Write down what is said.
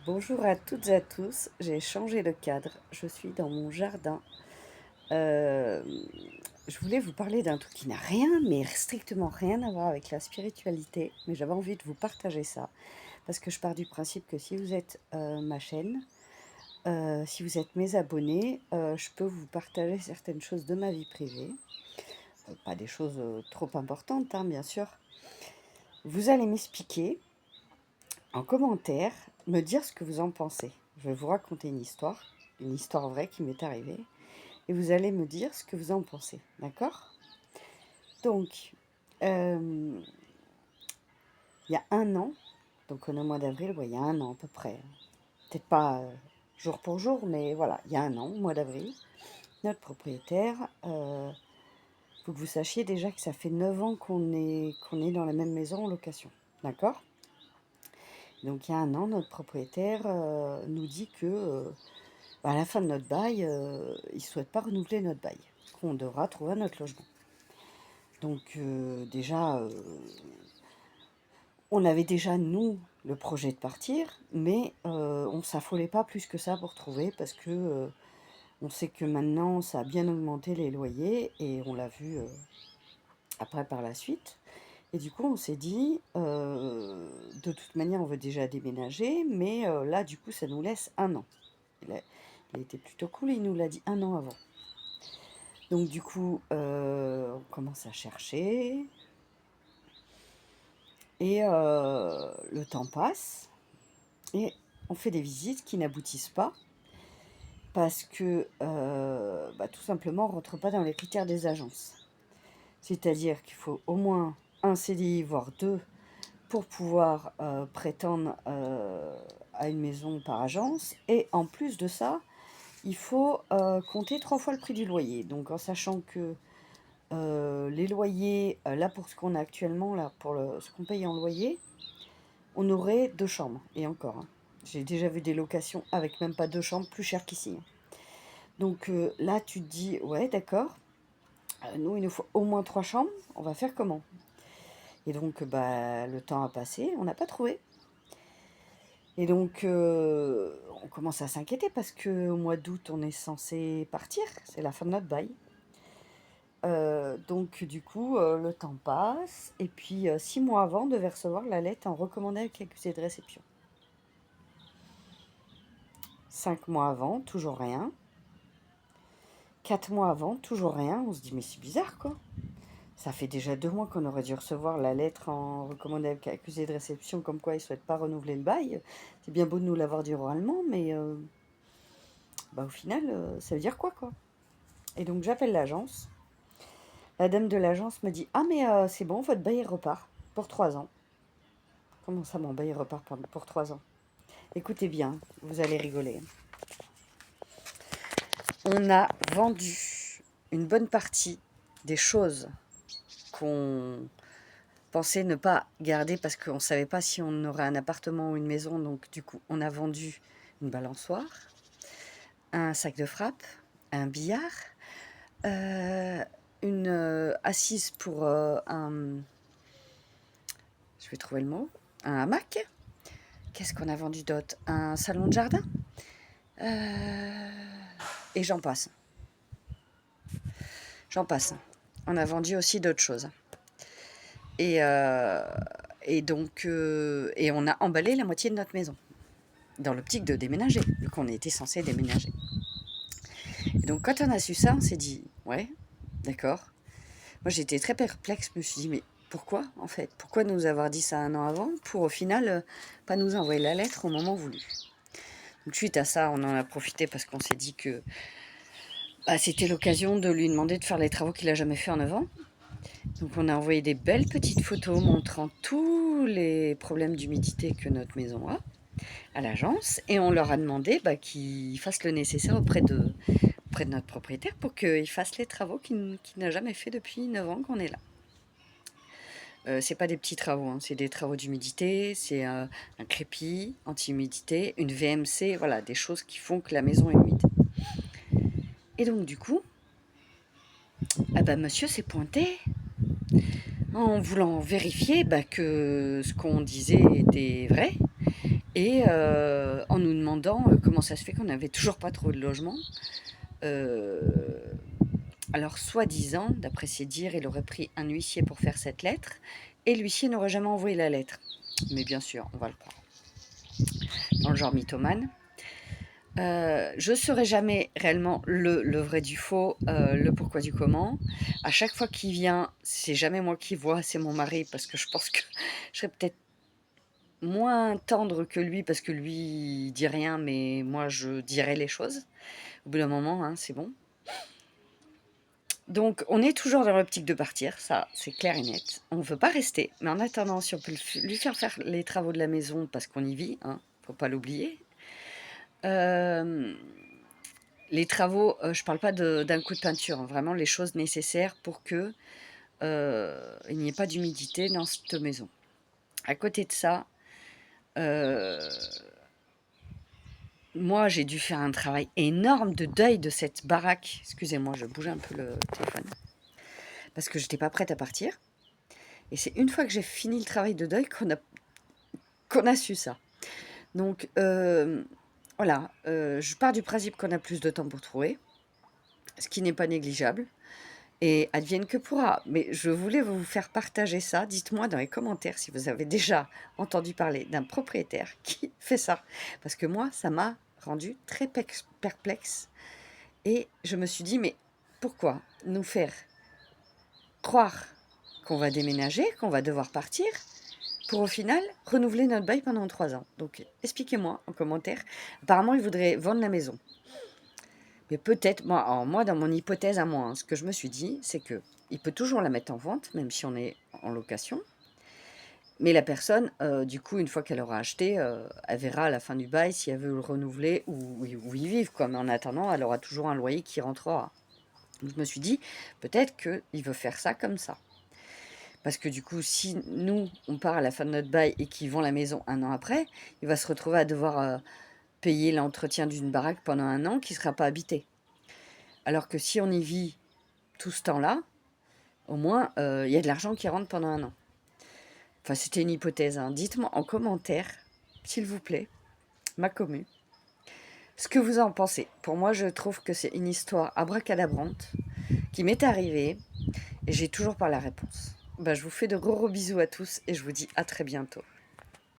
Bonjour à toutes et à tous, j'ai changé de cadre, je suis dans mon jardin. Euh, je voulais vous parler d'un truc qui n'a rien, mais strictement rien à voir avec la spiritualité, mais j'avais envie de vous partager ça, parce que je pars du principe que si vous êtes ma chaîne, si vous êtes mes abonnés, je peux vous partager certaines choses de ma vie privée, pas des choses trop importantes, hein, bien sûr. Vous allez m'expliquer en commentaire, me dire ce que vous en pensez. Je vais vous raconter une histoire vraie qui m'est arrivée, et vous allez me dire ce que vous en pensez, d'accord? Donc, il y a un an, donc on est au mois d'avril, ouais, il y a un an à peu près, peut-être pas jour pour jour, mais voilà, il y a un an, au mois d'avril, notre propriétaire, faut que vous sachiez déjà que ça fait 9 ans qu'on est dans la même maison en location, d'accord? Donc il y a un an, notre propriétaire nous dit que à la fin de notre bail, il ne souhaite pas renouveler notre bail, qu'on devra trouver un autre logement. Donc déjà, on avait déjà, nous, le projet de partir, mais on ne s'affolait pas plus que ça pour trouver, parce que on sait que maintenant, ça a bien augmenté les loyers, et on l'a vu après par la suite. Et du coup, on s'est dit, de toute manière, on veut déjà déménager, mais là, du coup, ça nous laisse un an. Il a été plutôt cool, il nous l'a dit un an avant. Donc du coup, on commence à chercher, et le temps passe, et on fait des visites qui n'aboutissent pas, parce que tout simplement, on ne rentre pas dans les critères des agences. C'est-à-dire qu'il faut au moins un CDI, voire deux, pour pouvoir prétendre à une maison par agence. Et en plus de ça, il faut compter 3 fois le prix du loyer. Donc en sachant que les loyers, là pour ce qu'on a actuellement, là pour ce qu'on paye en loyer, on aurait 2 chambres. Et encore, hein. J'ai déjà vu des locations avec même pas 2 chambres plus chères qu'ici, hein. Donc là tu te dis, ouais d'accord, nous il nous faut au moins 3 chambres, on va faire comment? Et donc le temps a passé, on n'a pas trouvé. Et donc on commence à s'inquiéter, parce qu'au mois d'août on est censé partir, c'est la fin de notre bail. Donc du coup, le temps passe, et puis 6 mois avant, on devait recevoir la lettre en recommandé avec accusé de réception. 5 mois avant, toujours rien. 4 mois avant, toujours rien. On se dit, mais c'est bizarre, quoi. Ça fait déjà 2 mois qu'on aurait dû recevoir la lettre en recommandé avec accusé de réception, comme quoi ils ne souhaitent pas renouveler le bail. C'est bien beau de nous l'avoir dit oralement, mais au final, ça veut dire quoi, quoi. Et donc j'appelle l'agence. La dame de l'agence me dit, ah mais c'est bon, votre bail repart pour 3 ans. Comment ça, mon bail repart pour 3 ans? Écoutez bien, vous allez rigoler. On a vendu une bonne partie des choses qu'on pensait ne pas garder, parce qu'on ne savait pas si on aurait un appartement ou une maison. Donc du coup, on a vendu une balançoire, un sac de frappe, un billard, une assise pour un... Je vais trouver le mot. Un hamac. Qu'est-ce qu'on a vendu d'autre? Un salon de jardin. Et j'en passe. J'en passe. On a vendu aussi d'autres choses. Et donc, et on a emballé la moitié de notre maison, dans l'optique de déménager, vu qu'on était censé déménager. Et donc, quand on a su ça, on s'est dit, ouais, d'accord. Moi, j'étais très perplexe. Je me suis dit, mais pourquoi, en fait? Pourquoi nous avoir dit ça un an avant, pour au final, pas nous envoyer la lettre au moment voulu? Donc, suite à ça, on en a profité, parce qu'on s'est dit que c'était l'occasion de lui demander de faire les travaux qu'il n'a jamais fait en 9 ans. Donc on a envoyé des belles petites photos montrant tous les problèmes d'humidité que notre maison a à l'agence, et on leur a demandé qu'ils fassent le nécessaire auprès de notre propriétaire pour qu'il fasse les travaux qu'il n'a jamais fait depuis 9 ans qu'on est là. C'est pas des petits travaux, hein, c'est des travaux d'humidité, c'est un crépi anti-humidité, une VMC, voilà, des choses qui font que la maison est humide. Et donc du coup, monsieur s'est pointé en voulant vérifier que ce qu'on disait était vrai, et en nous demandant comment ça se fait qu'on n'avait toujours pas trouvé de logement. Euh, alors, soi-disant, d'après ses dires, il aurait pris un huissier pour faire cette lettre, et l'huissier n'aurait jamais envoyé la lettre. Mais bien sûr, on va le croire. Dans le genre mythomane. Je ne saurai jamais réellement le vrai du faux, le pourquoi du comment. À chaque fois qu'il vient, c'est jamais moi qui vois, c'est mon mari, parce que je pense que je serais peut-être moins tendre que lui, parce que lui, il dit rien, mais moi, je dirais les choses. Au bout d'un moment, hein, c'est bon. Donc, on est toujours dans l'optique de partir, ça, c'est clair et net. On ne veut pas rester, mais en attendant, si on peut lui faire les travaux de la maison, parce qu'on y vit, hein, faut pas l'oublier. Les travaux, je parle pas d'un coup de peinture, hein, vraiment les choses nécessaires pour que il n'y ait pas d'humidité dans cette maison. À côté de ça, euh, moi j'ai dû faire un travail énorme de deuil de cette baraque. Excusez-moi, je bouge un peu le téléphone. Parce que j'étais pas prête à partir. Et c'est une fois que j'ai fini le travail de deuil qu'on a su ça. Donc voilà, je pars du principe qu'on a plus de temps pour trouver, ce qui n'est pas négligeable. Et advienne que pourra. Mais je voulais vous faire partager ça. Dites-moi dans les commentaires si vous avez déjà entendu parler d'un propriétaire qui fait ça. Parce que moi, ça m'a rendu très perplexe. Et je me suis dit, mais pourquoi nous faire croire qu'on va déménager, qu'on va devoir partir, pour au final renouveler notre bail pendant 3 ans? Donc expliquez-moi en commentaire. Apparemment, il voudrait vendre la maison. Mais peut-être, moi, dans mon hypothèse à moi, hein, ce que je me suis dit, c'est que il peut toujours la mettre en vente, même si on est en location. Mais la personne, du coup, une fois qu'elle aura acheté, elle verra à la fin du bail si elle veut le renouveler ou y vivre, quoi. Mais en attendant, elle aura toujours un loyer qui rentrera. Donc, je me suis dit, peut-être qu'il veut faire ça comme ça. Parce que du coup, si nous, on part à la fin de notre bail et qu'il vend la maison 1 an après, il va se retrouver à devoir payer l'entretien d'une baraque pendant 1 an qui ne sera pas habitée. Alors que si on y vit tout ce temps-là, au moins, il y a de l'argent qui rentre pendant 1 an. Enfin, c'était une hypothèse, hein. Dites-moi en commentaire, s'il vous plaît, ma commu, ce que vous en pensez. Pour moi, je trouve que c'est une histoire abracadabrante qui m'est arrivée et j'ai toujours pas la réponse. Je vous fais de gros bisous à tous et je vous dis à très bientôt.